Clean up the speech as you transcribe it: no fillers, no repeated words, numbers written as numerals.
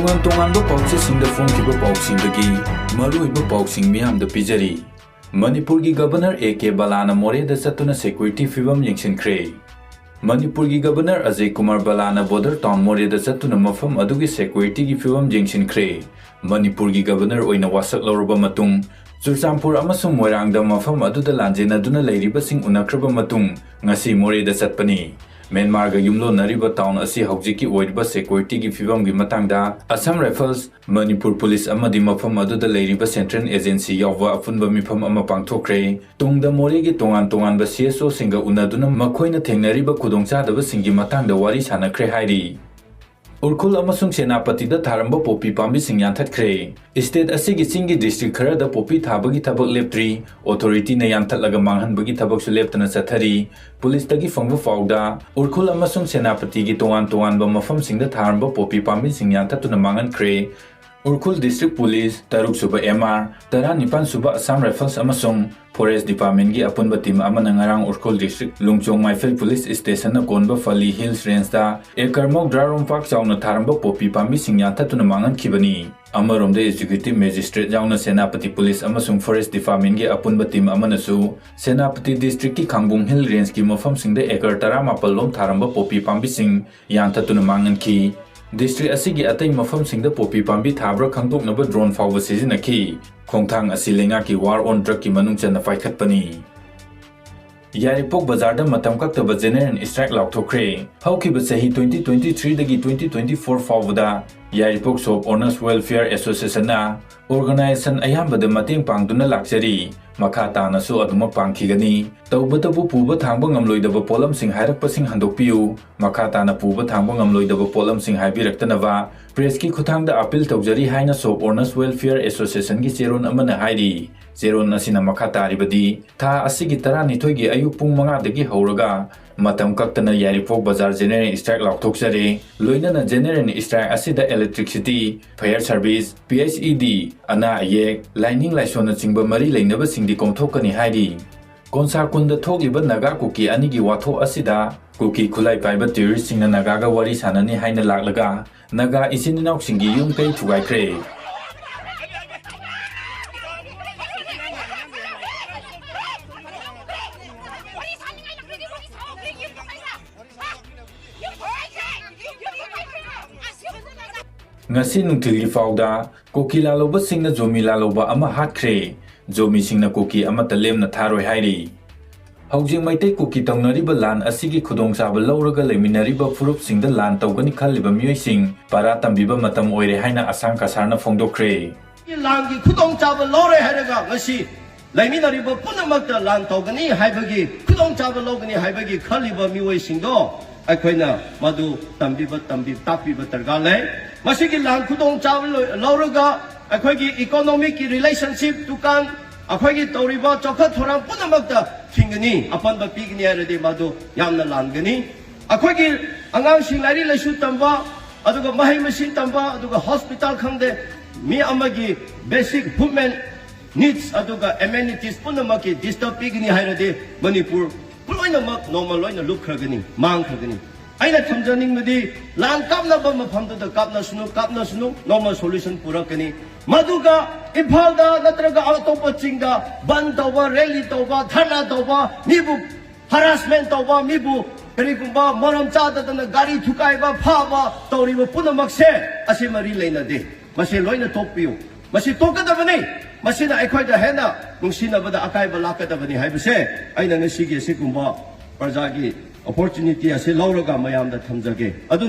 Tongan-tonganba pausesingda phongkiba pausingdagi maruoiba pausing miyamda pijari. Manipurgi Governor A.K. Balana Moreda Satuna Security Fivam Yengsinkre. Manipurgi Governor Ajay Kumar Balana Border Town Moreda Satuna Mafam Adugi Security gi Fivam Yengsinkre. Manipurgi Governor oina wasak lauruba matung Churchampur amasung Moirangda mafam aduda lanjenaduna leiribasing unakraba matung ngasi Moreda satpani. Myanmar ga yumlo nariba town asi haujiki oiriba security gi fivam gi matangda Assam Rifles, Manipur Police amadi mafam aduda leiriba Central Agency yawwa afunba mifam ama pangthokre. Tungda More gi tongan-tonganba CSO singa unaduna makhoina thengnariba khudongchadaba singi matangda wari sanakre hairi. Urkhul amasung Senapati da tharamba popi pambi sing yanthatkre. State asigi chingi district khara da popi thabagi thabak leptri. Authority na yanthatlaga manghanbagi thabak su leptana chathari. Police tagi phangba fauda. Urkhul amasung Senapati gi tongan-tonganba mafam sing da tharamba popi pambi sing yanthatuna mangankre. Urkhul District Police, Taruk Suba MR, Tara Nipan Suba Assam Rifles amasung Forest Department gi apunba team ama nangarang Urkhul District Lungchong Maifel Police Station na konba Fali Hills Range da Ekarmok Drarum Park jauna tharamba popi pambi sing yanthatuna mangan khibani. Amarom da Executive Magistrate jauna Senapati Police amasung Forest Department gi apunba team ama nasu Senapati District ki Khangbung Hill Range ki mafam sing da ekar tara mapal lom tharamba popi pambi sing yanthatuna mangan khi. District asigi atai mafam singda popi pambi thabra khangdoknaba drone fawba sizinaki khongthang asi lenga ki war on drug ki manung chana faikhatpani. Yaripok Bazar da matam kaktaba general strike laukthokre. Haukiba sahi 2023 dagi 2024 fawda Yaripok Soap Owners Welfare Association na organization ayambada mateng pangduna lakjari. Makha tanasu adumak pangkhigani. Taubatabu puba thangba ngamloidaba polam sing hairakpa sing handokpiu. Makha tana puba thangba ngamloidaba polam sing haibiraktanaba. Press ki khuthangda appeal tawjari haina Soap Owners Welfare Association gi cheron amana hairi. Cheron asina makha taribadi tha asigi taranithoi gi ayuk pung 5 dagi hauraga matam kaktana Yaripok Bazar general strike laukthokjare. Loinana general strike asida electricity, fire service, PHED, ana ayek, lining laisona chingba mari leinaba singdi komthokani hairi. Konsarkunda thokliba Naga Kuki anigi watho asida Kuki khulai paiba tourist singna Naga ga wari sanani haina laklaga Naga isininaw singi yum kai thugaikre. Ngasi nungthilgi fauda Kuki laloba singna Zomi laloba ama Hatkhre Zomi singna Kuki ama talemna tharoi hairi. Haujing maitei Kuki taunariba lan asigi khudongchaba lauraga leiminariba furup singda lan tawgani khalliba miyoi sing para tambiba matam oire haina asang kasarna phongdokre. Langi khudongchaba laure hairaga ngasi leiminariba punamakta lan tawgani haibagi khudongchaba laugani haibagi khalliba miyoi singdo aikoina madu tambiba takbiba targale. Masigi lang khudong chawal lauraga akhoi economic relationship tukan akhoi toriba chokhat thorang punamakta thingani apanba pigni arade madu yamna langani akhoi angang singlari laisu tamba aduga mahai machine tamba aduga hospital khangde mi amagi basic human needs aduga amenities punamaki disturb pigni hairade Manipur puloinamak normal loina lukhragani mangkhagani. Aina thamjaning madi lan kapna ba mafamda da kapna sunu normal solution purakani maduga Imphalda natraga atopa chingda ban tawba rally tawba dharna tawba mibu harassment tawba mibu karigumba moram chada dana gari thukaiba phaba tawriba punamakse ase mari leina de mase loina toppiu mase tokadabani masina aikhoida hena nungsinabada akaiba lakadabani haibase aina ngasigi asigumba prajagi opportunity ase lauraga mayamda thamjage aduna